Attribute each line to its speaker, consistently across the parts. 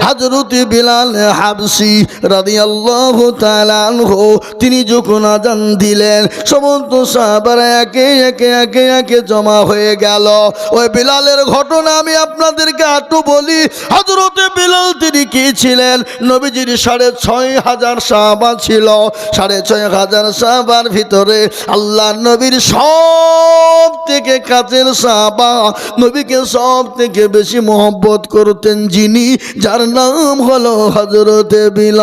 Speaker 1: হযরত বিলাল হাবশী রাদিয়াল্লাহু তাআলা আনহু তিনি যখন আযান দিলেন সমস্ত সাহাবারা একে জমা হয়ে গেল। ওই বিলালের ঘটনা আমি আপনাদেরকে একটু বলি। হযরত বিলাল তিনি কি ছিলেন? নবীজির 6,500 সাহাবা ছিল। 6,500 সাহাবার ভিতরে আল্লাহর নবীর সব থেকে কাছের সাহাবা, নবীকে সব থেকে বেশি মহব্বত করতেন যিনি, যার নাম হলো হযরত বিলাল।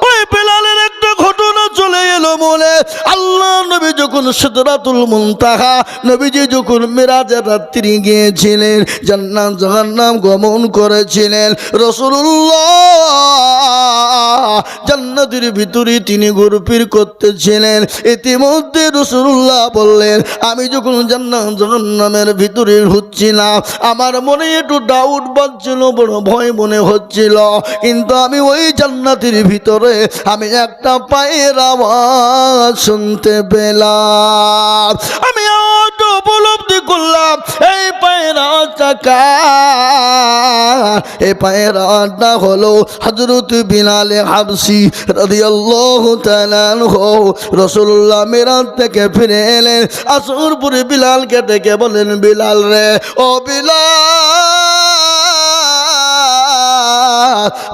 Speaker 1: ওই বিলালের একটা ঘটনা চলে এলো মনে। আল্লাহ নবী যখন সিদরাতুল মুনতাহা, নবীজি যখন মিরাজের রাত্রি গিয়েছিলেন, জান্নাত জাহান্নাম গমন করেছিলেন, রাসূলুল্লাহ জান্নাতের ভিতরে তিনি ঘুরফির করতেছিলেন। ইতিমধ্যে রাসূলুল্লাহ বললেন, আমি যখন জান্নাত জাহান্নামের ভিতরে ঢুকছিলাম আমার মনে একটু ডাউট বাজছিল, বড় ভয় মনে হচ্ছিল, কিন্তু আমি ওই জান্নাতের ভিতরে আমি একটা পায়ের আওয়াজ শুনতে পেলাম। আমি আওয়াজটা উপলব্ধি করলাম এই পায়ের আওয়াজটা কার? এই পায়ের আওয়াজটা হলো হযরত বিলাল হাবশী রাদিয়াল্লাহু তাআলা আনহু। রাসূলুল্লাহ মিরাজ থেকে ফিরে এলেন, আসর পরে বিলালকে ডেকে বলেন, বিলাল রে, ও বিলাল,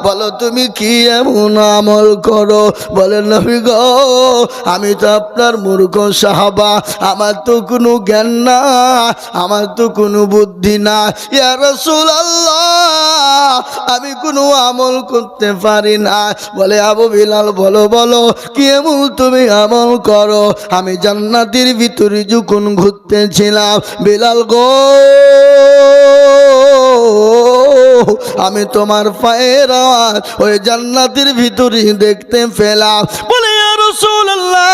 Speaker 1: বলো তুমি কি এমন আমল করো? বলেন, নবী গো, আমি তো আপনার মূর্খ সাহাবা, আমার তো কোনো জ্ঞান না, আমার তো কোনো বুদ্ধি না। ইয়া রাসূলুল্লাহ, আমি কোনো আমল করতে পারি না। বলে, আবু বিলাল বলো বলো কি এমন তুমি আমল করো? আমি জান্নাতের ভিতরে যখন ঘুরতেছিলাম বিলাল গো, আমি তোমার পায়ের আওয়াজ ওই জান্নাতের ভিতরে দেখতে পেলাম। বলে, ইয়া রাসূলুল্লাহ,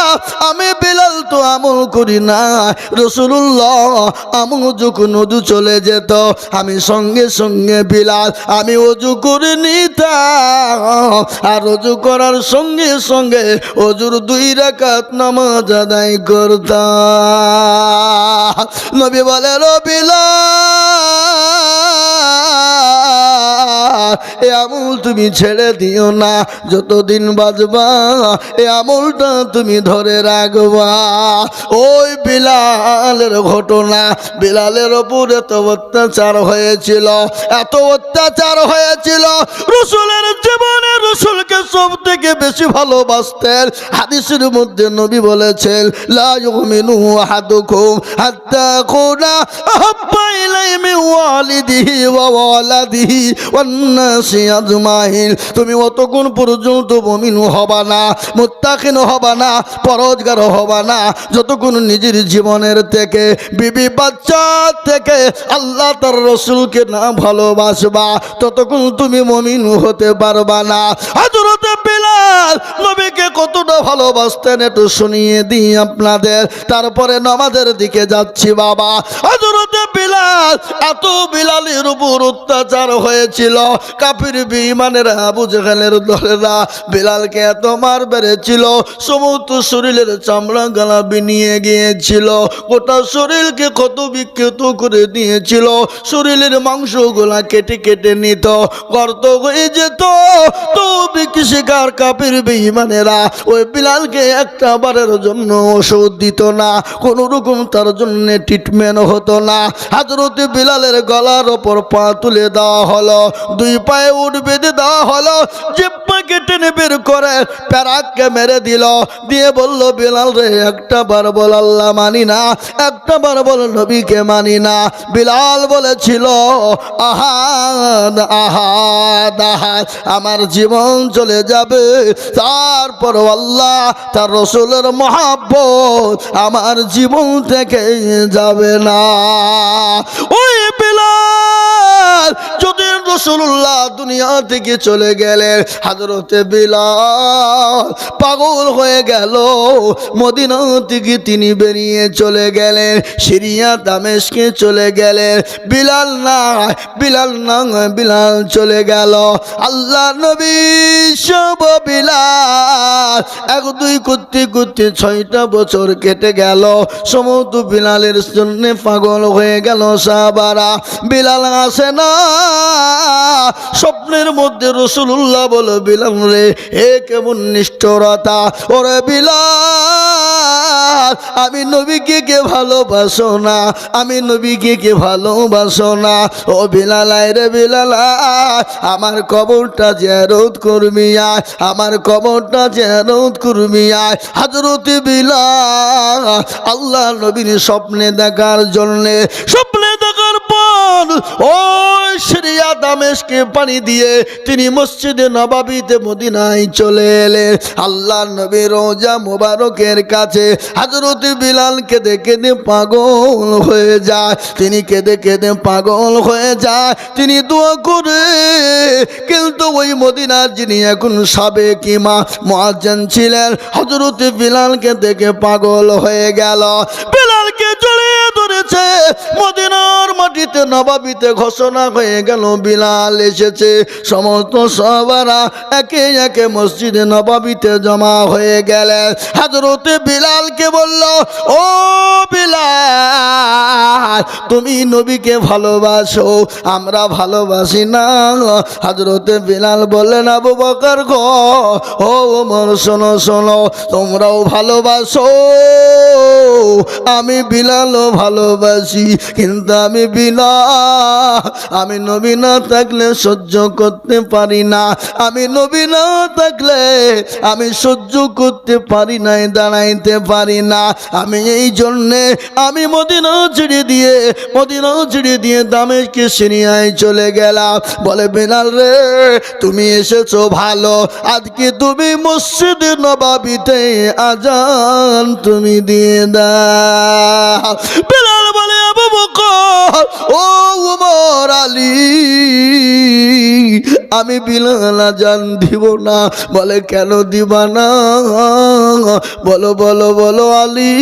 Speaker 1: আমি বিলাল তো আমল করি না। রাসূলুল্লাহ, আমল যখন ওযু চলে যেত আমি সঙ্গে সঙ্গে বিলাল আমি ওযু করে নিতাম, আর ওযু করার সঙ্গে সঙ্গে ওযুর 2 রাকাত নামাজ আদায় করতাম। নবী বলে, ও বিলাল, এ আমল তুমি ছেড়ে দিও না, যতদিন বাঁচবা এ আমলটা তুমি ধরে রাখবা। ওই বিলালের ঘটনা, বিলালের ওপর এত অত্যাচার হয়েছিল, এত অত্যাচার হয়েছিল, রাসূলের জীবনে রাসূলকে সব থেকে বেশি ভালোবাসতেন। হাদিসের মধ্যে নবী বলেছেন, লা ইউমিনু আহাদুকুম হাত্তা কুনা আহাব্বা ইলাইহি মিন ওয়ালিদিহি ওয়া ওয়ালাদিহি ওয়ান নাসি আজমাইন। তুমি অতক্ষণ পর্যন্ত মুমিন হবা না, মুত্তাকিন হবা না, পরহেজগার হবা না, যতক্ষণ নিজের জীবনের থেকে, বিবি বাচ্চা থেকে আল্লাহ তার রাসূলকে না ভালোবাসবা ততক্ষণ তুমি মুমিন হতে পারবা না। হযরত বিলাল নবীকে কতটা ভালোবাসতেন একটু শুনিয়ে দিই আপনাদের, তারপরে নামাজের দিকে যাচ্ছি বাবা। হযরত বিলাল, এত বিলালের উপর অত্যাচার হয়েছিল, কাফির বেঈমানেরা আবু জেহেলের দলেরা বিলালকে এত মার বেড়েছিল, সমস্ত শরীরের চামড়া গালা নিয়ে গিয়েছিল, গোটা শরীরকে ক্ষত বিক্ষত করে দিয়েছিল, শরীরের মাংসগুলা কেটে কেটে নিত, গর্ত হয়ে যেত। তো শিকার কাফির বেঈমানেরা ওই বিলালকে একটা বারের জন্য ওষুধ দিত না, কোনো রকম তার জন্য ট্রিটমেন্ট হতো না। হযরত বিলালের গলার ওপর পা তুলে দেওয়া হলো, 2 পায়ে উঠ বেঁধে দেওয়া হলো, জিহ্বাকে টেনে বের করে প্যারাককে মেরে দিল, দিয়ে বলল, বিলাল রে, একটা বার বল আল্লাহ মানি না, একটা বার বল নবীকে মানি না। বিলাল বলেছিল, আহাদ আহাদ আহাদ, আমার জীবন চলে যাবে, তারপর আল্লাহ তার রাসূলের মহব্বত আমার জীবন থেকে যাবে না। ওই বিলাল যদি রাসূলুল্লাহ দুনিয়া থেকে চলে গেলেন, হযরত বিলাল পাগল হয়ে গেল, মদিনা থেকে তিনি বেরিয়ে চলে গেলেন, সিরিয়া দামেস্কে চলে গেলেন। বিলাল না, বিলাল না, বিলাল চলে গেল। আল্লাহ নবী সব বিলাল 1-2 করতে করতে 6টা বছর কেটে গেল, সমস্ত বিলালের জন্য পাগল হয়ে গেল সাহাবারা। বিলাল আসে না, মধ্যে রাসূলুল্লাহ বলে, বিলাল রে, এ কেমন নিষ্ঠুরতা! ওরে বিলাল, আমি নবীকে কে ভালোবাসো না? আমি নবীকে কে ভালোবাসো না? ও বিলাল, আয় রে বিলাল, আমার কবরটা জিয়ারত করবি আয়, আমার কবরটা জিয়ারত করবি আয়। হযরতে বিলাল আল্লাহ নবীর স্বপ্নে দেখার জন্যে, স্বপ্নে দেখার পর ওই সিরিয়া দামেস্কে পানি দিয়ে তিনি মসজিদে নববীতে মদিনায় চলে এলেন। আল্লাহ নবী রওজা মুবারকের কাছে হযরত বিলাল কেঁদে কেঁদে পাগল হয়ে যায়, তিনি কেঁদে কেঁদে পাগল হয়ে যায়, তিনি দোয়া করে। কিন্তু ওই মদিনার যিনি এখন সাবেক ইমাম মুয়াজ্জিন ছিলেন, হযরত বিলালকে দেখে পাগল হয়ে গেল, বিলালকে জড়িয়ে ধরেছে। মদিনার মাটিতে নববীতে ঘোষণা হয়ে গেল বিলাল এসেছে। সমস্ত সাহাবারা একে একে মসজিদে নববীতে জমা হয়ে গেলেন। হযরতে বিলালকে বলল, ও বিলাল, তুমি নবীকে ভালোবাসো, আমরা ভালোবাসি না। হযরতে বিলাল বললেন, আবু বকর গো, ও ওমর, শোনো শোনো, তোমরাও ভালোবাসো, আমি বিলালও ভালোবাসি, কিন্তু আমি বিলাল, আমি নবী না থাকলে সহ্য করতে পারি না, আমি নবী না থাকলে আমি সহ্য করতে পারি না, দাঁড়াইতে পারি না। আমি এই জন্যে আমি মদিনা ছেড়ে দিয়ে দামেস্কে সিরিয়ায় চলে গেলাম। বলে, বিলাল রে, তুমি এসেছো ভালো, আজকে তুমি মসজিদে নববীতে আজান তুমি দিয়ে দাও। বিলাল বলে, আবু বকর, ও ওমর, আলী, আমি বিলাল আজান দিব না। বলে, কেন দিবা না? বলো বলো বলো আলী,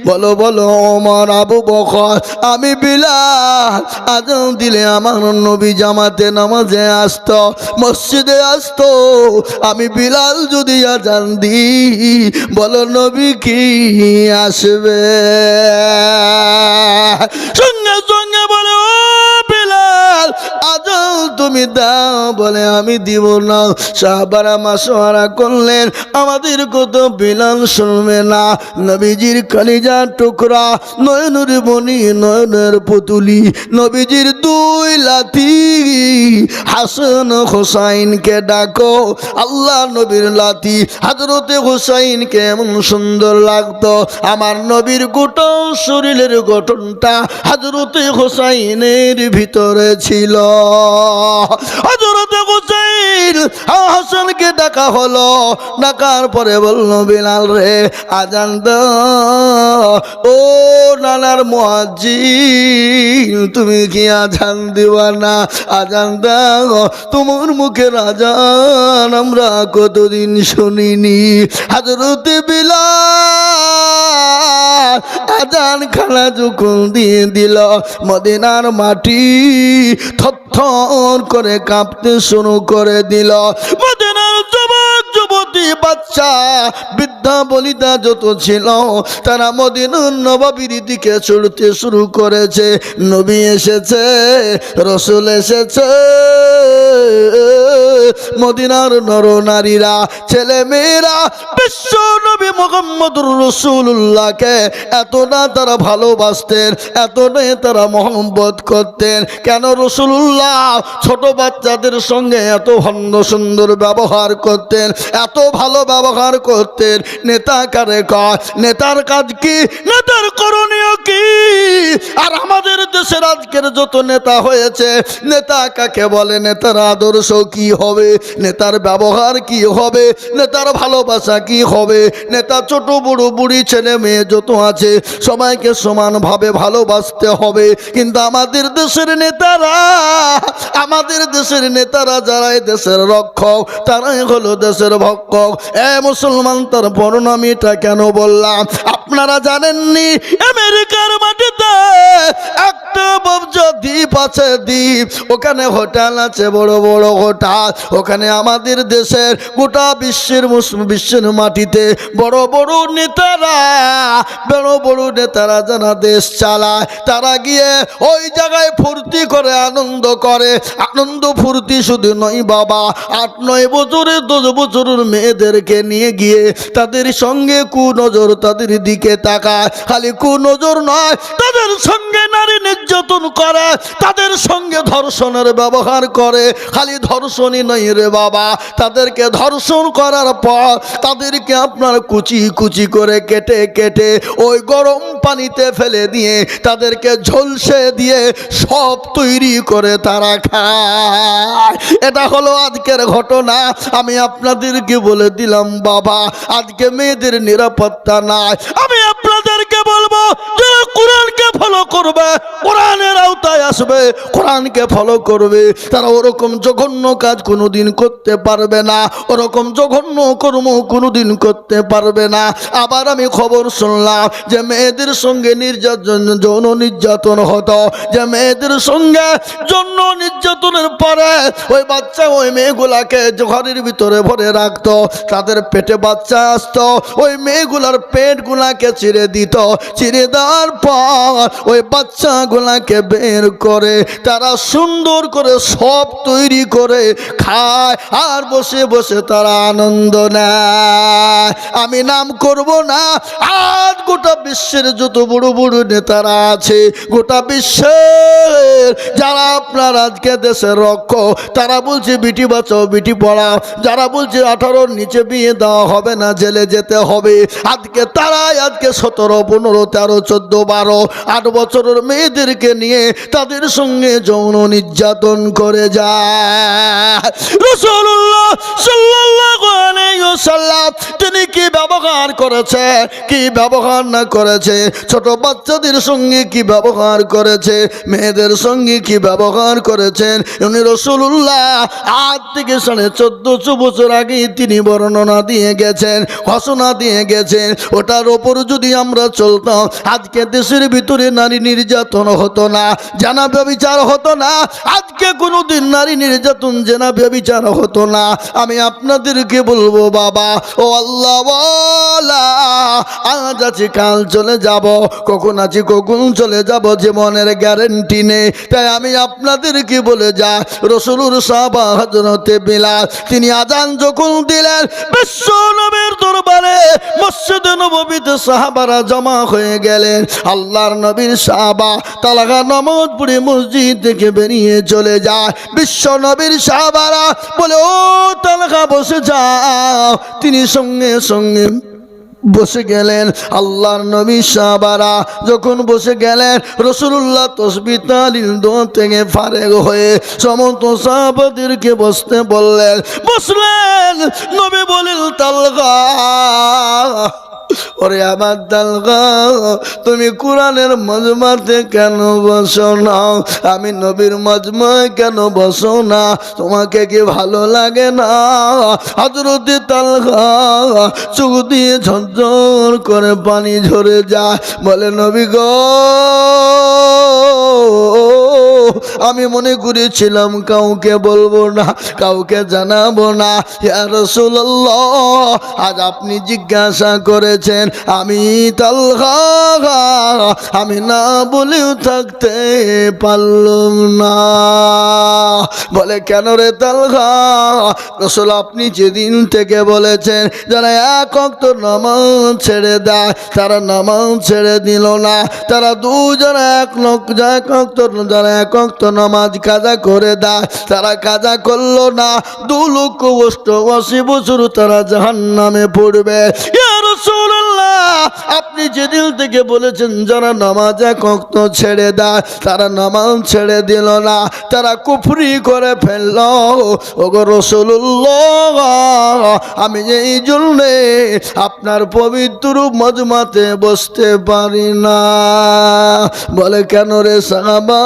Speaker 1: বলো বলো ওমর, আবু বকর, আমি বিলাল আজান দিলে আমার নবী জামাতে নামাজে আসতো, মসজিদে আসতো, আমি বিলাল যদি আজান দিই, বলো নবী কি আসবে? সঙ্গে সঙ্গে বলে, ও বিলাল, আজান তুমি দাও। বলে, আমি দিব না। সাহাবারা মাশওয়ারা করলেন, আমাদের কত বিলাল শুনবে না। নবীজির কলিজার টুকরা, নয়নের মণি, নয়নের পুতুলি, নবীজির দুই লাথি, হাসান হোসাইনকে ডাকো। আল্লাহ নবীর লাথি হযরতে হোসাইনকে এমন সুন্দর লাগতো, আমার নবীর গোটা শরীরের গঠনটা হযরতে হোসাইনের ভিতরে ছিল। হযরতে হোসাইন হাসানকে ডাকা হলো, ডাকার পরে বলল, বিলাল রে, আজান দাও। ও নানার মুয়াজ্জিন, তুমি কি আজান দিবা না? আজান দাও, তোমার মুখের আজান আমরা কতদিন শুনিনি। হযরতে বিলাল আজান খানা যখন দিয়ে দিল, মদিনার মাটি থরথর করে কাঁপতে শুরু করে দিল। মদিনার যুবক যুবতী, বাচ্চা, বৃদ্ধা বনিতা যত ছিল, তারা মদিনার নববীর দিকে ছুটতে শুরু করেছে। নবী এসেছে, রাসূল এসেছে। মদিনার নরনারীরা, ছেলে মেয়েরা বিশ্ব নবী মুহাম্মদুর রাসূলুল্লাহকে এতটা তারা ভালোবাসতেন, এতটাই তারা মহব্বত করতেন। কেন রাসূলুল্লাহ ছোট বাচ্চাদের সঙ্গে এত ভণ্ড সুন্দর ব্যবহার করতেন, এত ভালো ব্যবহার করতেন? নেতা কারে কয়? নেতার কাজ কি? নেতার করণীয় কি? আর আমাদের দেশের আজকের যত নেতা হয়েছে, নেতা কাকে বলে? নেতার আদর্শ কি হবে? নেতার ব্যবহার কি হবে? নেতার ভালোবাসা কি হবে? নেতা ছোট বড়, বুড়ি, ছেলে মেয়ে যত আছে সবাইকে সমানভাবে ভালোবাসতে হবে। কিন্তু আমাদের দেশের নেতারা যারা দেশের রক্ষক, তারাই হলো দেশের ভক্ষক। এ মুসলমান, তার পরিণামীটা কেন বললাম? আপনারা জানেননি আমেরিকার মাটিতে মধ্যে একটা বাবজা দ্বীপ আছে, দ্বীপ, ওখানে হোটেল আছে, বড় বড় হোটেল। ওখানে আমাদের দেশের গোটা বিশ্বের বিশ্বের মাটিতে বড় বড় নেতারা, বড় বড় নেতারা যারা দেশ চালায়, তারা গিয়ে ওই জায়গায় ফুর্তি করে, আনন্দ করে। আনন্দ ফুর্তি শুধু নয় বাবা, 8-9 বছরের 10 বছরের মেয়েদেরকে নিয়ে গিয়ে তাদের সঙ্গে কুনজর, তাদের দিকে তাকায়। খালি কুনজর নয়, তাদের সঙ্গে নারী নির্যাতন করে, তাদের সঙ্গে ধর্ষণের ব্যবহার করে। খালি ধর্ষণই নয় রে বাবা, তাদেরকে ধর্ষণ করার পর তাদেরকে আপনার কুচি কুচি করে কেটে কেটে ওই গরম পানিতে ফেলে দিয়ে তাদেরকে ঝলসে দিয়ে সব তৈরি করে তারা খায়। এটা হলো আজকের ঘটনা। আমি আপনাদেরকে বলে দিলাম বাবা, আজকে মেয়েদের নিরাপত্তা নাই। আমি আপনাদেরকে বলবো, যারা কোরআনকে ফলো করবে, কোরআনের আওতায় আসবে, কোরআনকে ফলো করবে, তারা ওরকম জঘন্য কাজ কোনোদিন করতে পারবে না, ওরকম জঘন্য কর্ম কোনোদিন করতে পারবে না। আবার আমি খবর শুনলাম যে মেয়েদের সঙ্গে নির্যাতন, যৌন নির্যাতন হতো, যে মেয়েদের সঙ্গে যৌন নির্যাতনের পরে ওই বাচ্চা, ওই মেয়েগুলাকে ঘরের ভিতরে ভরে রাখতো, তাদের পেটে বাচ্চা আসতো, ওই মেয়েগুলার পেটগুলাকে ছিঁড়ে দিত, ছিঁড়ে দেওয়ার পর ওই বাচ্চাগুলাকে বের করে তারা সুন্দর করে সব তৈরি করে খায়, আর বসে বসে তারা আনন্দ নেয়। আমি নাম করব না, আজ গোটা বিশ্বের যত বড় বড় নেতারা আছে, গোটা বিশ্বের যারা আপনার আজকে দেশের রক্ষক, তারা বলছে বিটি বাঁচাও, বিটি পড়াও, যারা বলছে 18-র নিচে বিয়ে দেওয়া হবে না, জেলে যেতে হবে, আজকে তারাই আজকে 17, 15, 13, 14, 12, 8 বছরের মেয়েদেরকে নিয়ে তাদের সঙ্গে যৌন নির্যাতন করে যায়। রাসূলুল্লাহ সাল্লাল্লাহু আলাইহি ওয়াসাল্লাম তিনি কি ব্যবহার করেছে, কি ব্যবহার না করেছে, ছোট বাচ্চাদের সঙ্গে কি ব্যবহার করেছে, মেয়েদের সঙ্গে কি ব্যবহার করেছেন, উনি রাসূলুল্লাহ আজ থেকে 1450 বছর আগে তিনি বর্ণনা দিয়ে গেছেন, ঘোষণা দিয়ে গেছেন। ওটার ওপর যদি আমরা চলতাম, আজকে দেশের ভিতরে নারী নির্যাতন হতো না, জানা ব্যভিচার হতো না, আজকে কোনোদিন নারী নির্যাতন, জানা ব্যভিচার হতো না। আমি আপনাদেরকে বলবো বাবা, ও আল্লাহ ওয়ালা, আজ আছি কাল চলে যাব, কখন আছি কখন চলে যাব, জীবনের গ্যারেন্টি নেই। তাই আমি আপনাদেরকে বলে যাই, রাসূলুর সাহাবা হযরতে বিলাল তিনি আজান যখন দিলেন, বিশ্ব নবীর দরবারে মসজিদে নববীতে সাহাবারা জমা হয়ে গেলেন। আল্লাহর নবীর সাহাবা তালাকা নামাজ পড়ে মসজিদ থেকে বেরিয়ে চলে যায়। বিশ্ব নবীর সাহাবারা বলে, ও তালাকা বসে যাও। তিনি সঙ্গে সঙ্গে বসে গেলেন। আল্লাহর নবী সাহাবারা যখন বসে গেলেন, রাসূলুল্লাহ তাসবিহ তাহলিল দোয়া থেকে ফারেগ হয়ে সমস্ত সাহাবাদেরকে বসতে বললেন। বসলেন। নবী বলেন, তালগা, ওরে আমার তালগা, তুমি কোরআনের মজমাতে কেন বসো না? আমি নবীর মজমায় কেন বসো না? তোমাকে কি ভালো লাগে না? হযরতে তালগা চোখ দিয়ে ঝরঝর করে পানি ঝরে যায়। বলে, নবী গো, আমি মনে করেছিলাম কাউকে বলবো না, কাউকে জানাবো না। ইয়া রাসূলুল্লাহ, আজ আপনি জিজ্ঞাসা করেছেন, আমি তালহা, আমি না বলেও থাকতে পারলাম না। বলে, কেন রে তালহা? রাসূল আপনি যেদিন থেকে বলেছেন যারা এক ওয়াক্ত নামাজ ছেড়ে দেয়, তারা নামাজ ছেড়ে দিল না, তারা দুজন এক ওয়াক্ত নামাজ কাজা করে দেয়, তারা কাজা করলো না, 2,88,000 বছর তারা জাহান্নামে পড়বে। ইয়া রাসূলুল্লাহ, আপনি যেদিন থেকে বলেছেন যারা নামাজ এক ওয়াক্ত ছেড়ে দেয়, তারা নামাজ ছেড়ে দিল না, তারা কুফরি করে ফেলল। ওগো রাসূলুল্লাহ, আমি এই জন্যে আপনার পবিত্র মজমাতে বসতে পারি না। বলে, কেন রে সাহাবা?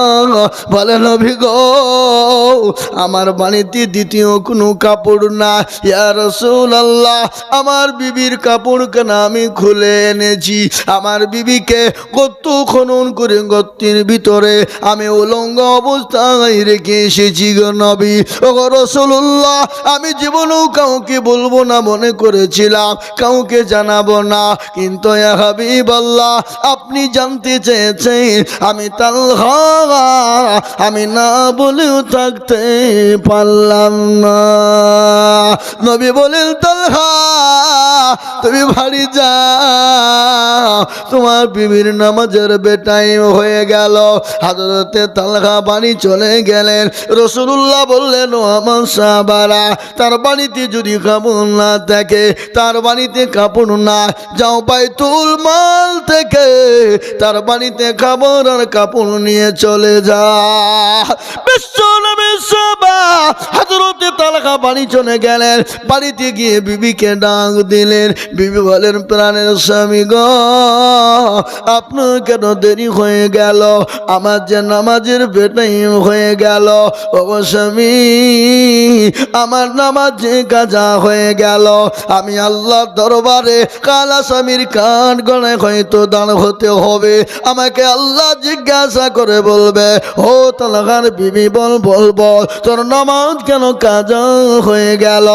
Speaker 1: বলে, নবী গো, আমার বাড়িতে দ্বিতীয় কোনো কাপড় না। ইয়া রাসূলুল্লাহ, আমার বিবির কাপড় কেন আমি খুলে এনেছি আমার বিবিকে গর্ত খনন করে গর্তের ভিতরে আমি উলঙ্গ অবস্থায় রেখে এসেছি গো নবী ও গো রাসূলুল্লাহ আমি জীবনেও কাউকে বলবো না মনে করেছিলাম কাউকে জানাবো না কিন্তু ইয়া হাবিবাল্লাহ আপনি জানতে চেয়েছেন আমি তালহা আমি না বলেও থাকতে পারলাম না নবী বলেন তালহা তুমি বাড়ি যাও তোমার বিবির নামাজের বেটাইম হয়ে গেল হযরতে তালহা বাড়ি চলে গেলেন রাসূলুল্লাহ বললেন ও আমার সাহাবারা তার বাড়িতে যদি কাপড় না থাকে তার বাড়িতে কাপড় না যাও বাইতুল মাল থেকে তার বাড়িতে খাবার আর কাপড় নিয়ে চলে যা বিশ্বনবী সাহাবা হযরতে তালহা বাড়ি চলে গেলেন বাড়িতে গিয়ে বিবিকে ডাক দিলেন বিবি বলেন প্রাণের স্বামী গো আপনার কেন দেরি হয়ে গেল আমার যে নামাজের বেটাইম হয়ে গেল ও স্বামী আমার নামাজ যে কাজা হয়ে গেল আমি আল্লাহর দরবারে কালা স্বামীর কাঠ গলায় হয়তো দাঁড় হতে হবে আমাকে আল্লাহ জিজ্ঞাসা করে বলবে ও তালহার বিবি বল বল বল তোর নামাজ কেন কাজা হয়ে গেল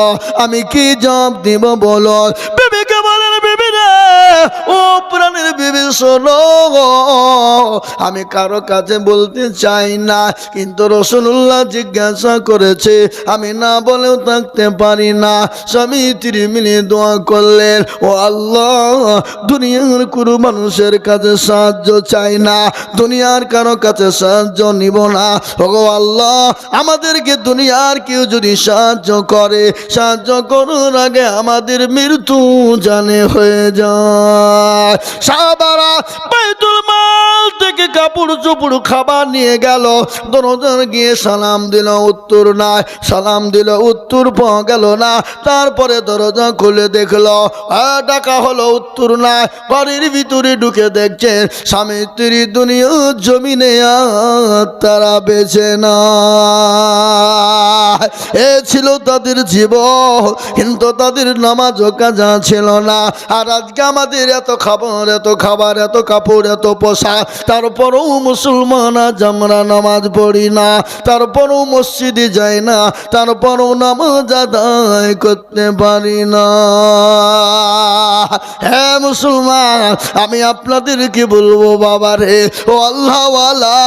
Speaker 1: আমি কি জবাব দিব বলো বিবিকে বলেন বিবি রে ও প্রাণের বিবি শোনো আমি কারো কাছে বলতে চাই না কিন্তু রাসূলুল্লাহ জিজ্ঞাসা করেছে আমি না বলেও থাকতে পারি না স্বামী তিরমিলি দোয়া করলেন ও আল্লাহ দুনিয়ার কোনো মানুষের কাছে সাহায্য চাই না দুনিয়ার কারো কাছে সাহায্য নিব না ও আল্লাহ আমাদেরকে দুনিয়ার কেউ যদি সাহায্য করে সাহায্য করার আগে আমাদের মৃত্যু জানে হয়ে যায় সাহাবারা বাইতুল মাল থেকে কাপড় চোপড় খাবার নিয়ে গেল দরজার গিয়ে সালাম দিল উত্তর নাই সালাম দিল উত্তর পাওয়া গেল না তারপরে দরজা খুলে দেখলো ডাকা হলো উত্তর নাই বাড়ির ভিতরে ঢুকে দেখছেন স্বামী স্ত্রী দুনিয়া জমিনে তারা বেছে না এ ছিল তাদের জীবন কিন্তু তাদের নামাজ কাজা ছিল না আর আজকে আমাদের এত খাবার এত খাবার এত কাপড় এত পোশাক তারপরেও মুসলমান আজ আমরা নামাজ পড়ি না তারপরেও মসজিদে যাই না তারপরেও নামাজ আদায় করতে পারি না হ্যাঁ মুসলমান আমি আপনাদেরকে বলবো বাবা রে ও আল্লাহওয়ালা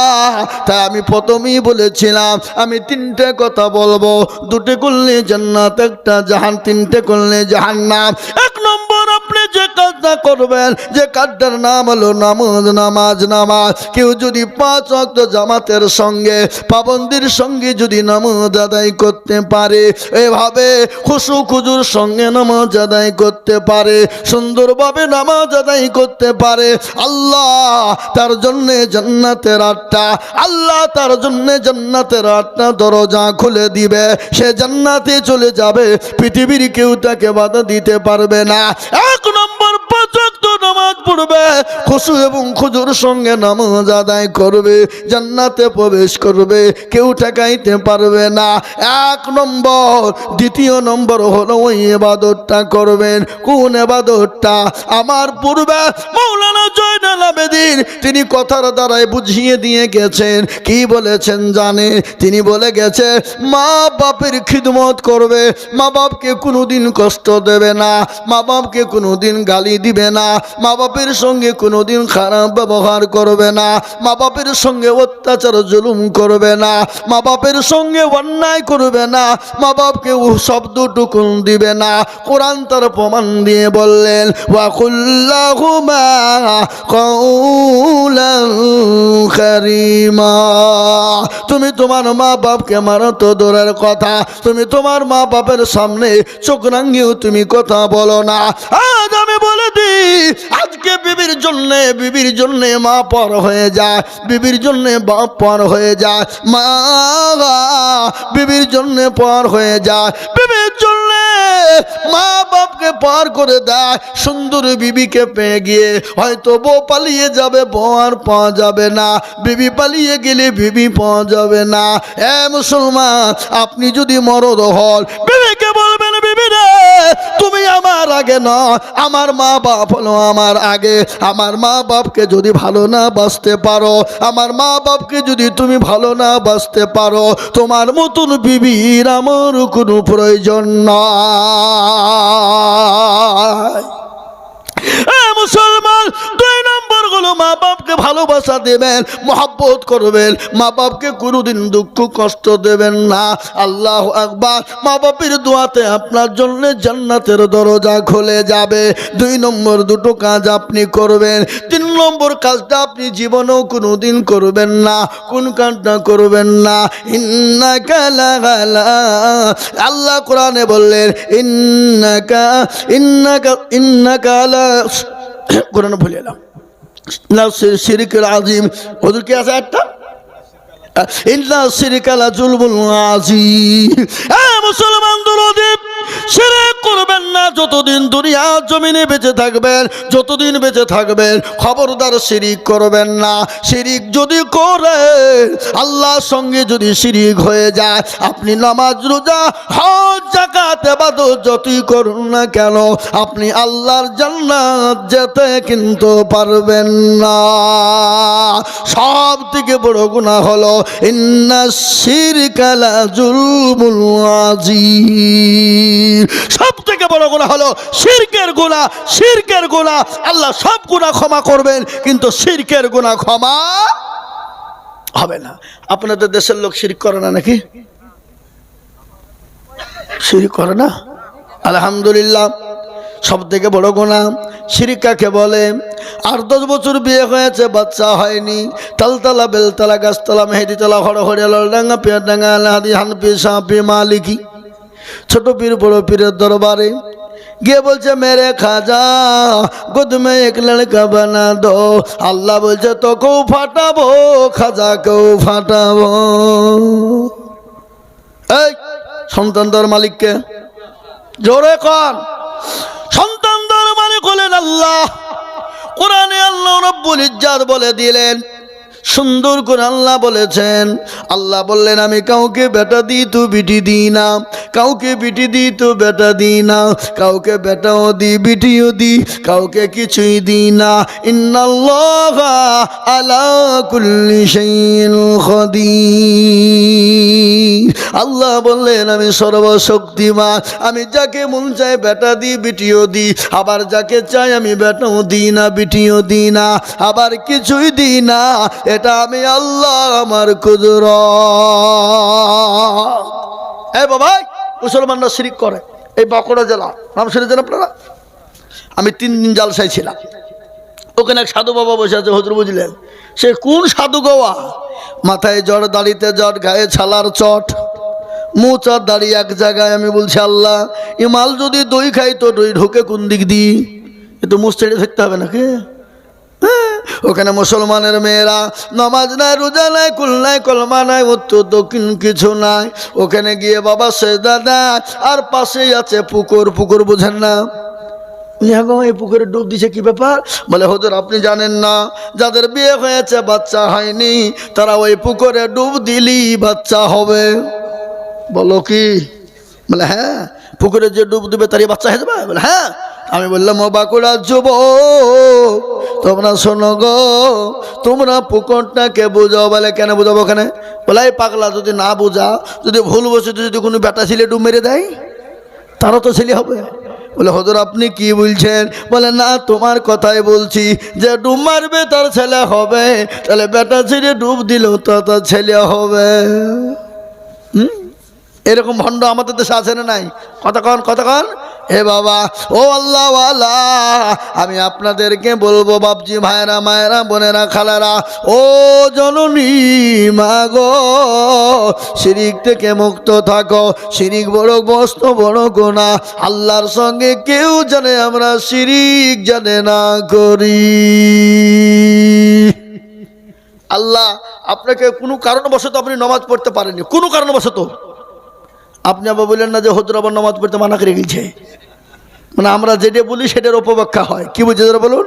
Speaker 1: তাই আমি প্রথমেই বলেছিলাম আমি তিনটে কথা বলবো দুটো করলে জান্নাত একটা জাহান তিনটে করলে জাহান্নাম এক নম্বর আপনি যে কাজটা করবেন যে কাজটার নাম হলো নামাজ নামাজ নামাজ কেউ যদি 5 ওয়াক্ত জামাতের সঙ্গে পাবন্দির সঙ্গে যদি নামাজ আদায় করতে পারে এভাবে খুশু খুজুর সঙ্গে নামাজ আদায় করতে পারে সুন্দরভাবে নামাজ আদায় করতে পারে আল্লাহ তার জন্য জান্নাতের 8টা আল্লাহ তার জন্য জান্নাতের 8টা দরজা খুলে দিবে সে জান্নাতে চলে যাবে পৃথিবীর কেউ তাকে বাধা দিতে পারবে না এক নম্বর 5 ওয়াক্ত নামাজ পড়বে খুশু এবং খুজুর সঙ্গে নামাজ আদায় করবে জান্নাতে প্রবেশ করবে কেউ ঠেকাইতে পারবে না এক নম্বর দ্বিতীয় নম্বর হলো ওই ইবাদতটা করবেন কোন ইবাদতটা আমার পূর্বে মাওলানা জয়নুল আবেদিন তিনি কথার দ্বারাই বুঝিয়ে দিয়ে গেছেন কি বলেছেন জানে তিনি বলে গেছে মা বাপের খিদমত করবে মা বাপকে কোনোদিন কষ্ট দেবে না মা বাপকে কোনোদিন গালি দিবে না মা বাপের সঙ্গে কোনোদিন খারাপ ব্যবহার করবে না মা বাপের সঙ্গে অত্যাচার জুলুম করবে না মা বাপের সঙ্গে অন্যায় করবে না মা বাপকে শব্দটুকু দিবে না কোরআন তার প্রমাণ দিয়ে বললেন ওয়াকুল্লাহুমা কওলান কারীমা তুমি তোমার মা বাপকে মারো তো দূরের কথা তুমি তোমার মা বাপের সামনে চোখ রাঙিয়েও তুমি কথা বলো না আজ আমি বলে দিই আজকে বিবির জন্য মা পর হয়ে যায় বিবির জন্য বাপ পর হয়ে যায় মা বিবির জন্য পর হয়ে যায় বিবির জন্য মা বাপকে পার করে দেয় সুন্দর বিবিকে পেয়ে গিয়ে হয়তো বউ পালিয়ে যাবে বউ আর পাওয়া যাবে না বিবি পালিয়ে গেলে বিবি পাওয়া যাবে না এ মুসলমান আপনি যদি মরদ হন বিবিকে বলবেন বিবি রে তুমি আমার আমার আগে নয়, আমার মা বাপ হলো আমার আগে। আমার মা বাপকে যদি ভালো না বাঁচতে পারো, আমার মা বাপকে যদি তুমি ভালো না বাঁচতে পারো, তোমার মতন বিবির আমার কোনো প্রয়োজন নয়। মুসলমান, 2 নম্বর হলো মা বাপকে ভালোবাসা দেবেন, মহব্বত করবেন, মা বাপকে কোনোদিন দুঃখ কষ্ট দেবেন না। আল্লাহু আকবার। মা বাপের দোয়াতে আপনার জন্য জান্নাতের দরজা খুলে যাবে। 2 নম্বর দুটো কাজ আপনি করবেন। 3 নম্বর কাজটা আপনি জীবনেও কোনোদিন করবেন না। কোন কাজটা করবেন না? ইন্নাকা লাগালা, আল্লাহ কোরআনে বললেন ইন্নাকা লা, কোরআন ভুলে এলাম না, শিরকুল আযীম। হুজুর কি আছে একটা, ইন্না শিরকা লা যুলমুন আযীম। মুসলমান দরদি, শিরক করবেন না যতদিন দুনিয়া জমিনে বেঁচে থাকবেন, যতদিন বেঁচে থাকবেন খবরদার শিরিক করবেন না। শিরিক যদি করে, আল্লাহর সঙ্গে যদি শিরিক হয়ে যায়, আপনি নামাজ রোজা হজ যাকাত ইবাদত যতই করুন না কেন, আপনি আল্লাহর জান্নাত যেতে কিন্তু পারবেন না। সব থেকে বড় গুনাহ হলো ইন্না শিরকা লা যুলমুন আযীম। সব থেকে বড় গুনাহ হলো শিরকের গুনাহ। শিরকের গুনাহ, আল্লাহ সব গুনাহ ক্ষমা করবেন, কিন্তু শিরকের গুনাহ ক্ষমা হবে না। আপনাদের দেশের লোক শিরক করে না নাকি? শিরক করে না? আলহামদুলিল্লাহ। সব থেকে বড় গুনাহ শিরক কাকে বলে? 8-10 বছর বিয়ে হয়েছে, বাচ্চা হয়নি, তালতলা বেলতলা গাছতলা মেহেদিতলা হরহরিয়া লালডাঙ্গা পেয়ারডাঙ্গা আলহাদি হানফি শাফি মালিকি ছোট পীর বড় পীরের দরবারে গিয়ে বলছে মেরে খাজা গোদ মে এক লড়কা বানা দো। আল্লাহ বলছে তোকেও ফাটাবো, খাজাকেও ফাটাবো। এই সন্তান দর মালিককে জোরে কন, সন্তান দর মালিক হলেন আল্লাহ। কোরআনে আল্লাহ রাব্বুল ইজ্জাত বলে দিলেন, সুন্দর করে আল্লাহ বলেছেন। আল্লাহ বললেন আমি কাউকে বেটা দিই তো বিটি দিই না, কাউকে বিটি দিই তো বেটা দিই না, কাউকে বেটাও দিই বিটিও দিই, কাউকে কিছুই দিই না। ইন্নাল্লাহা আলা কুল্লি শাইইন কাদির। আল্লাহ বললেন আমি সর্বশক্তিমান, আমি যাকে মন চাই বেটা দিই বিটিও দিই, আবার যাকে চাই আমি বেটাও দিই না বিটিও দিই না, আবার কিছুই দিই না। এটা আমি আল্লাহ, আমার কুদরত। এই বাবা, মুসলমানরা শিরিক করে। এই বাঁকুড়া জেলা, নাম শুনেছেন আপনারা? আমি 3 দিন জালসায় ছিলাম। ওখানে এক সাধু বাবা বসে আছে, হুজুর বুঝলেন? সে কোন সাধু গোয়া? মাথায় জট, দাড়িতে জট, গায়ে ছালার চট, মুচার দাড়ি এক জায়গায়। আমি বলছি আল্লাহ, এ মাল যদি দই খাই তো দই ঢোকে কোন দিক দিয়ে? এ তো মুখ ছেড়ে থাকতে হবে নাকি? ওখানে মুসলমানের মেয়েরা নামাজ নাই, রোজা নাই, কুল নাই, কলমা নাই, উত্তর দক্ষিণ কিছু নাই। ওখানে গিয়ে বাবা সেজদা দেয়, আর পাশেই আছে পুকুর। পুকুর বুঝেন না? এই পুকুরে ডুব দিছে, কি ব্যাপার? বলে হুজুর আপনি জানেন না, যাদের বিয়ে হয়েছে বাচ্চা হয়নি, তারা ওই পুকুরে ডুব দিলি বাচ্চা হবে। বলো কি? বলে হ্যাঁ, পুকুরে যে ডুব দিবে তারই বাচ্চা হয়ে যাবে। বলে হ্যাঁ। আমি বললাম ও বাঁকুড়ার যুবক, তোমরা শোনো গো, তোমরা পুকুরটাকে বুঝাও। বলে কেন বুঝাবো? ওখানে বলে এই পাগলা, যদি না বুঝা, যদি ভুল বসে যদি কোনো বেটা ছেলে ডুব মেরে দেয়, তারও তো ছেলে হবে। বলে হুজুর আপনি কি বলছেন? বলে না, তোমার কথাই বলছি, যে ডুব মারবে তার ছেলে হবে, তাহলে বেটা ছেলে ডুব দিলেও তো তার ছেলে হবে। এরকম ভণ্ড আমাদের দেশে আছে না নাই? কতক্ষণ কতক্ষণ। হে বাবা, ও আল্লাহওয়ালা, আমি আপনাদেরকে বলবো বাপজি, ভাইরা, মায়েরা, বোনেরা, খালারা, ও জননী মা গো, শিরিক থেকে মুক্ত থাকো। শিরিক বড় মস্ত বড় গুনাহ, আল্লাহর সঙ্গে কেউ জানে আমরা শিরিক জানে না করি। আল্লাহ আপনাকে কোনো কারণবশত আপনি নামাজ পড়তে পারেননি, কোনো কারণবশত, আপনি আবার বললেন না যে হুজুর আবার নামাজ পড়তে মানা করে গেছে। মানে আমরা যেটা বলি সেটার অপব্যাখ্যা হয়। কি বুঝে যারা বলুন?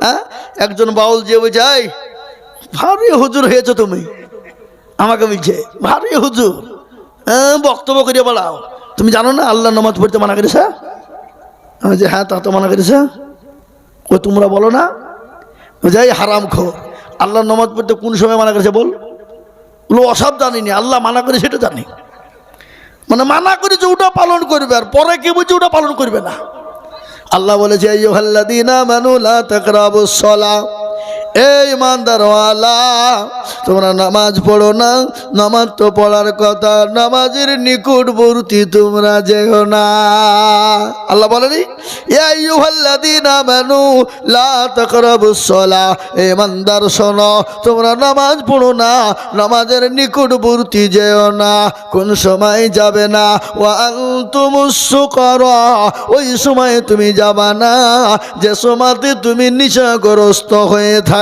Speaker 1: হ্যাঁ, একজন বাউল যে বুঝাই, ভারী হুজুর হয়েছে তুমি, আমাকে বলছে ভারী হুজুর, হ্যাঁ বক্তব্য করিয়ে বলাও, তুমি জানো না আল্লাহ নামাজ পড়তে মানা করেছে? আমি যে হ্যাঁ তা তো মানা করেছে। ও তোমরা বলো না যাই হারাম খো, আল্লাহ নামাজ পড়তে কোন সময় মানা করেছে বল? বলো অসব জানিনি, আল্লাহ মানা করে সেটা জানি। মানে মানা করেছে ওটা পালন করবে, আর পরে কি বলছে ওটা পালন করবে না। আল্লাহ বলেছে আইয়ুহাল্লাযীনা আমানু লা তাকরাবুস সালাহ, এই ইমানদারওয়ালা তোমরা নামাজ পড়ো না, নামাজ তো পড়ার কথা, নামাজের নিকটবর্তী তোমরা যেও না। আল্লাহ বলেনি ইয়া আইয়ুহাল্লাযীনা আমানু লা তাকরাবুস সালাহ, এই ইমানদার শোনো তোমরা নামাজ পড়ো না, নামাজের নিকটবর্তী যেও না। কোন সময় যাবে না? ওয়া আনতুমুস সুকারা, ওই সময় তুমি যাবা না যে সময়তে তুমি নেশাগ্রস্ত হয়ে থাকবে।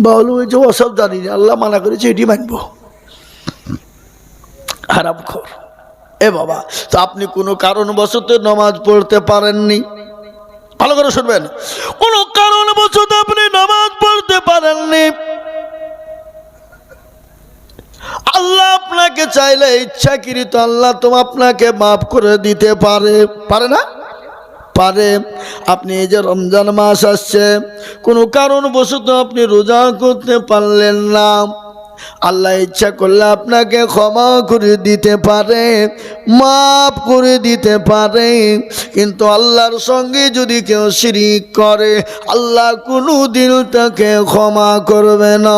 Speaker 1: বলো ওই যে ওসব জানি না, আল্লাহ মানা করেছে এটি মানবো, হারামখোর। এ বাবা, তো আপনি কোনো কারণবশত নামাজ পড়তে পারেননি, ভালো করে শুনবেন, কোনো কারণবশত আপনি নামাজ পড়তে পারেননি, আল্লাহ আপনাকে চাইলে ইচ্ছাকৃত আল্লাহ তো আপনাকে মাফ করে দিতে পারে, পারে না? পারে। আপনি এই যে রমজান মাস আসছে, কোনো কারণবশত আপনি রোজা করতে পারলেন না, আল্লাহ ইচ্ছা করলে আপনাকে ক্ষমা করে দিতে পারে, মাফ করে দিতে পারে। কিন্তু আল্লাহর সঙ্গে যদি কেউ শিরিক করে, আল্লাহ কোনোদিন তাকে ক্ষমা করবে না।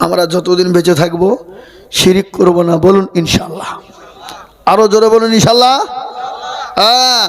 Speaker 1: আমরা যতদিন বেঁচে থাকবো শিরিক করব না, বলুন ইনশাল্লাহ। আরো জোরে বলুন ইনশাল্লাহ। হ্যাঁ,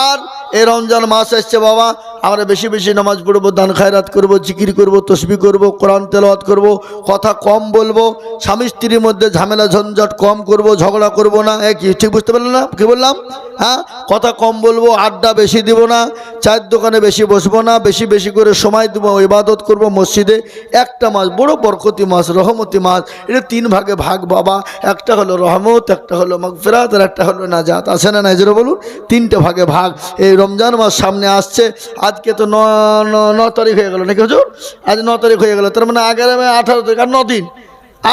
Speaker 1: আর এই রমজান মাস আসছে বাবা, আমরা বেশি বেশি নামাজ পড়বো, দান খায়রাত করবো, জিকির করবো, তসবিহ করবো, কোরআন তেলাওয়াত করবো, কথা কম বলবো, স্বামী স্ত্রীর মধ্যে ঝামেলা ঝঞ্ঝাট কম করবো, ঝগড়া করবো না। কি ঠিক বুঝতে পারলেন না কি বললাম? হ্যাঁ, কথা কম বলবো, আড্ডা বেশি দিব না, চায়ের দোকানে বেশি বসবো না, বেশি বেশি করে সময় দেবো, ইবাদত করবো মসজিদে। একটা মাস বড় বরকতি মাস, রহমতি মাস, এটা তিন ভাগে ভাগ বাবা। একটা হলো রহমত, একটা হলো মাগফিরাত, আর একটা হলো নাজাত। আছে না নাই জোরে বলুন? তিনটে ভাগে ভাগ। এই রমজান মাস সামনে আসছে, আজকে তো 9 তারিখ হয়ে গেল নাকি হুজুর? আজ 9 তারিখ হয়ে গেল, তার মানে আগামী 18 তারিখ, আর 9 দিন,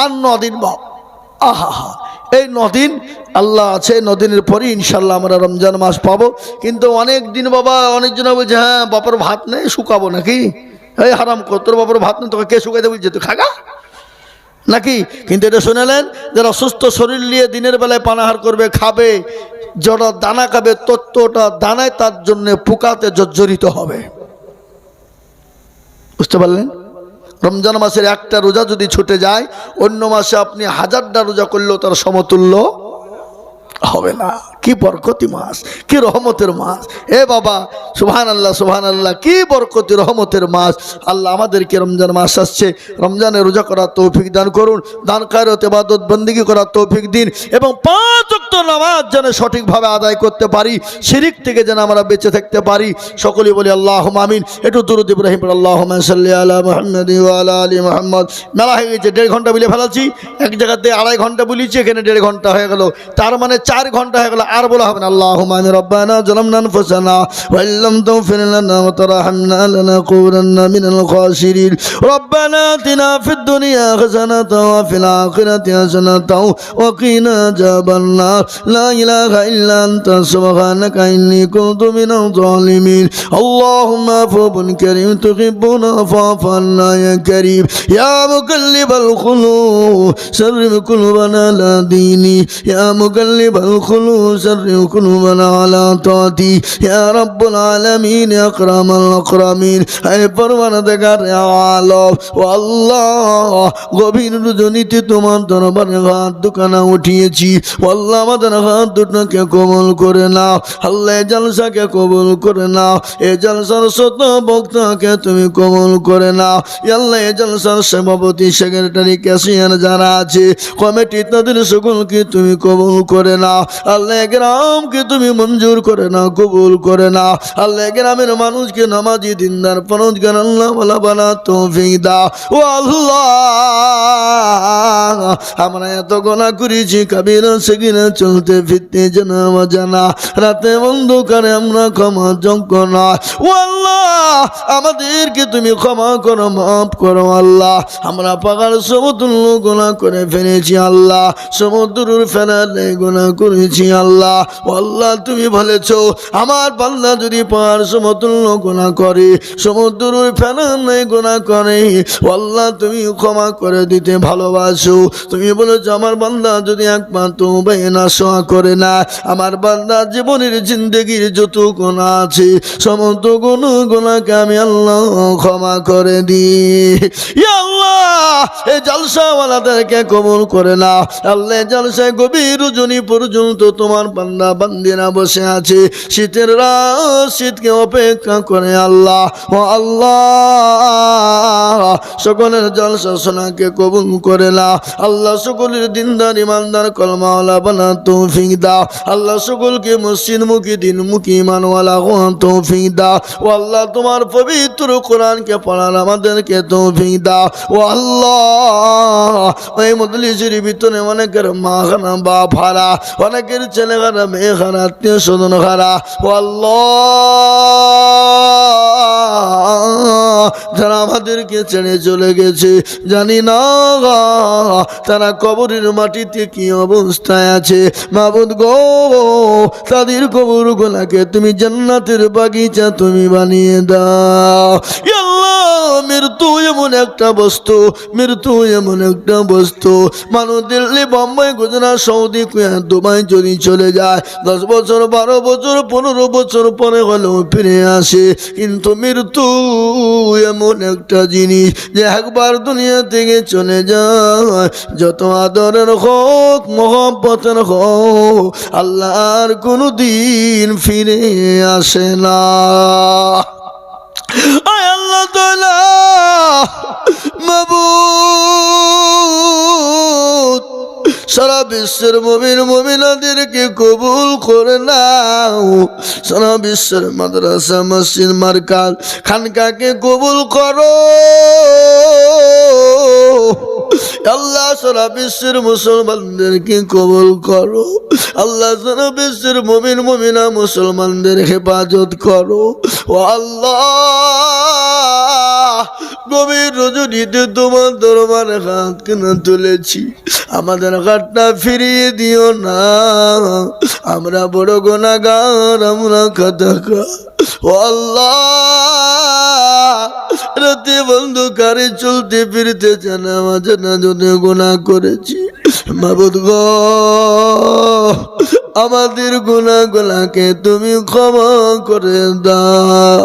Speaker 1: আর 9 দিন বাপ। আহা, এই 9 দিন আল্লাহ আছে, 9 দিনের পরই ইনশাল্লাহ আমরা রমজান মাস পাবো। কিন্তু অনেক দিন বাবা, অনেকজন বলছে হ্যাঁ বাবার ভাত নেই, শুকাবো নাকি? এই হারাম কর, তোর বাবার ভাত নেই, তোকে কে শুকাইতে বলছে? তুই খাগা নাকি? কিন্তু এটা শুনেলেন, যারা সুস্থ শরীর নিয়ে দিনের বেলায় পানাহার করবে, খাবে, যারা দানা খাবে, তত্ত্বটা দানায় তার জন্য পোকাতে জর্জরিত হবে। বুঝতে পারলেন? রমজান মাসের একটা রোজা যদি ছুটে যায়, অন্য মাসে আপনি 1000টা রোজা করলেও তার সমতুল্য হবে না। কি বরকতি মাস, কি রহমতের মাস। এ বাবা সুবহানাল্লাহ সুবহানাল্লাহ, কি বরকতি রহমতের মাস। আল্লাহ আমাদেরকে রমজান মাস আসছে, রমজানে রোজা করার তৌফিক দান করুন, দান খায়রাত ইবাদত বন্দেগী করার তৌফিক দিন, এবং 5 ওয়াক্ত নামাজ যেন সঠিকভাবে আদায় করতে পারি, শিরিক থেকে যেন আমরা বেঁচে থাকতে পারি। সকলেই বলি আল্লাহুম্মা আমিন। একটু দুরূদ ইব্রাহিম পড়ি, আল্লাহুম্মা সাল্লি আলা মুহাম্মাদ ওয়া আলা আলি মুহাম্মদ। মেলা হয়ে গেছে, 1.5 ঘন্টা বলে ফেলাচ্ছি, এক জায়গাতে 2.5 ঘন্টা বলেছি, এখানে 1.5 ঘন্টা হয়ে গেল, তার মানে 4 ঘন্টা হয়ে গেল, আর বলা হবে না। আল্লাহুম্মা আমিন। রব্বানা যালামনা আনফুসানা ওয়া ইল্লাম তাগফির লানা ওয়া তারহামনা লানাকুনান্না মিনাল খাসিরিন। রব্বানা আতিনা ফিদ দুনিয়া হাসানাতাও ওয়া ফিল আখিরাতি হাসানাতাও ওয়া কিনা আযাবান্নার। লা ইলাহা ইল্লা আনতা সুবহানাকা ইন্নী কুনতু মিনাজ জালিমিন। আল্লাহুম্মা আফুবুন কারীম তুহিব্বুনা ফা'ফু আন্না ইয়া কারীম। ইয়া মুকাল্লিবাল কুলুব সাররিফ কুলুবানা আলা দীনি। ইয়া মুকাল্লিবাল কুলুব সাররিফ কুলুবানা আলা তাআতি। ইয়া রাব্বুল আলামিন, ইয়া আকরামাল আকরামিন। হে পরওয়ারদিগার আলম, ও আল্লাহ, গভীর রজনীতে তোমার দরবারে হাত দুখানা উঠিয়েছি। ও আল্লাহ, আমাদের হাত দুটোকে কবুল করে নাও। আল্লাহ, জলসাকে কবুল করে নাও, এই জলসার শত বক্তাকে তুমি কবুল করে নাও। আল্লাহ, এই জলসার সভাপতি, সেক্রেটারি, ক্যাশিয়ার যারা আছে, কমিটি, তাদের সকলকে তুমি কবুল করে নাও। আল্লাহ, গ্রামকে তুমি মঞ্জুর করে না, কবুল করে না। আল্লাহ গ্রামের মানুষকে নামাজি দিনদার পরহেজগার আল্লাহ ওয়ালা বানা তৌফিক দাও। ও আল্লাহ, আমরা এত গুনাহ করেছি, কাবিরা সেগিরা চলতে ফিরতে জানা অজানা, রাতে অন্ধকারে আমরা ক্ষমা যোগ্য নয়। ও আল্লাহ, আমাদেরকে তুমি ক্ষমা করো, মাফ করো আল্লাহ। আমরা পাহাড় সমতুল্য গুনাহ করে ফেলেছি আল্লাহ, সমুদ্রের ফেরালে গুনাহ করেছি আল্লাহ। ও আল্লাহ, তুমি বলেছো আমার বান্দা যদি পাহাড় সমতুল্য গুনাহ করে, সমুদ্রের ফেরালে গুনাহ করে, ও আল্লাহ তুমি ক্ষমা করে দিতে ভালোবাসো। তুমি বলেছো আমার বান্দা যদি একবার তওবা নাসোয়া করে না, আমার বান্দা জীবনের জিন্দেগির যত গুনাহ আছে সমস্ত গুনাহকে আমি আল্লাহ ক্ষমা করে দিই। ইয়া আল্লাহ, এই জলসাওয়ালাদেরকে কবুল করে না আল্লাহ। জলসায় গভীর রজনী পর্যন্ত তোমার বান্দা বান্দিরা বসে আছে, শীতের রাত শীতকে অপেক্ষা করে আল্লাহ। ও আল্লাহ, সকলের জলসা সোনাকে কবুল করে না আল্লাহ। সকলের দিনদার ইমানদার কলমাওয়ালা বানা তৌফিক দাও আল্লাহ। সকলকে মসজিদমুখী দিনমুখী ইমানওয়ালা তৌফিক দাও। ও আল্লাহ, তোমার পবিত্র কোরআনকে পড়ার আমাদেরকে তৌফিক দাও। ও আল্লাহ, ওই মজলিসের ভিতরে অনেকের মা খানা বাপ হারা, অনেকের ছেলে খারা মেয়ে খারা আত্মীয় স্বজন খারা। ও আল্লাহ, যারা আমাদেরকে ছেড়ে চলে গেছে জানি না তারা কবরের মাটিতে কি অবস্থায় আছে। মাবুদ গো, তাদের কবর গোলাকে তুমি জান্নাতের বাগিচা তুমি বানিয়ে দাও। ইয়া আল্লাহ, মৃত্যু এমন একটা বস্তু, মৃত্যু এমন একটা বস্তু, মানুষ Delhi Bombay Gujarat Saudi Kuwait Dubai যদি চলে যায় 10 বছর 12 বছর 15 বছর পরে হলেও ফিরে আসে, কিন্তু মৃত্যু এমন একটা জিনিস যে একবার দুনিয়া থেকে চলে যায়, যত আদরের হোক মোহব্বতের হোক আল্লাহ আর কোনো দিন ফিরে আসে না। আয় আল্লাহ তাআলা, মাবুদ, সারা বিশ্বের মুমিন মুমিনাদেরকে কবুল করে নাও। সারা বিশ্বের মাদ্রাসা মসজিদ মারকাজ খানকাকে কবুল করো আল্লাহ। সারা বিশ্বের মুসলমানদেরকে কবুল করো আল্লাহ। সারা বিশ্বের মুমিন মুমিনা মুসলমানদের হেফাজত করো। ও আল্লাহ, গভীর রজনীতে তোমার দরবারে হাত কেনা তুলেছি, আমাদের হাতটা ফিরিয়ে দিও না। আমরা বড় গুনাহগার, আমরা খাতাকার। ও আল্লাহ, রাতে বন্ধকারে চলতে ফিরতে জানা জানা যদি গুনাহ করেছি, মাবুদ গো, আমাদের গুনাহগুলোকে তুমি ক্ষমা করে দাও।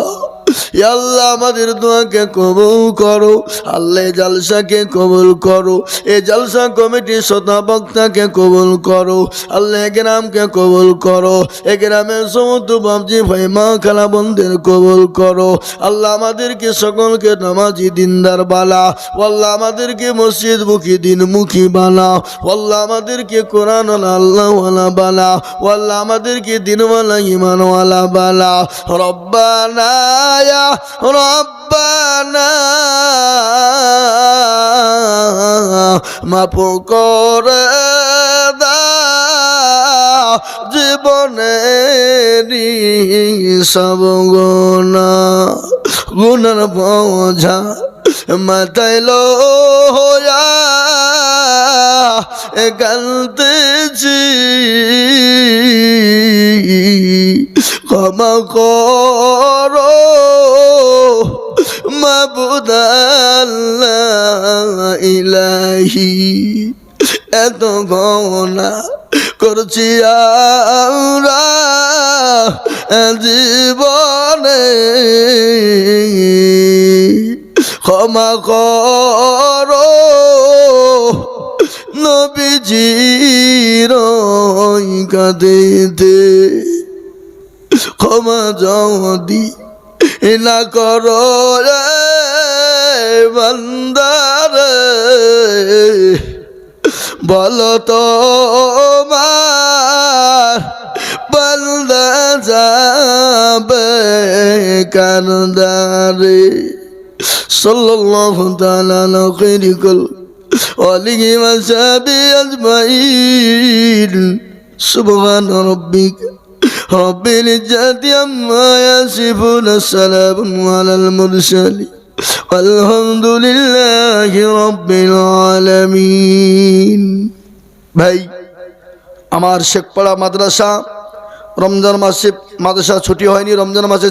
Speaker 1: ইয়া আল্লাহ, আমাদের দোয়াকে কবুল করো আল্লাহ। জলসাকে কবুল করো, এই জলসা কমিটির শ্রোতা বক্তাকে কবুল করো আল্লাহ। গ্রামকে কবুল করো, এ গ্রামের সমস্ত বাপজি ভাই মা খালা বোনদের কবুল করো আল্লাহ। আমাদেরকে সকলকে নামাজি দিনদার বালা আল্লাহ, আমাদেরকে মসজিদ মুখী দিনমুখী বানা আল্লাহ। আমাদেরকে কোরআন আল্লাহ ওয়ালা বালা আল্লাহ, আমাদেরকে দিনওয়ালা ইমানওয়ালা বালা। রব্বানা ইয়া রব্বানা, মাফ করে দাও জীবনেরই সব গুনাহ, গুনার বোঝা মাথায় লইয়া কাঁদতেছি, ক্ষমা করো মাবুদ আল্লাহ ইলাহি। এত গুনাহ করছি আমরা জীবনে, ক্ষমা করো নবীজির কাঁদেতে, ক্ষমা যদি না করো রে বান্দারে, বলো তো বান্দা যাবে কারদারে সাল্লাল্লাহু তাআলা আলা খাইরি কুল ওয়ালিহি ওয়া সাহবিহি আজমাইন সুবহান রাব্বিকা রব্বিল ইজ্জাতি আম্মা ইয়াসিফুন সালামুন আলাল মুরসালিন আলহামদুলিল্লাহি রাব্বিল আলামিন। ভাই আমার শেখপাড়া মাদ্রাসা রমজান মাসে মাদ্রাসা ছুটি হয়নি, রমজান মাসে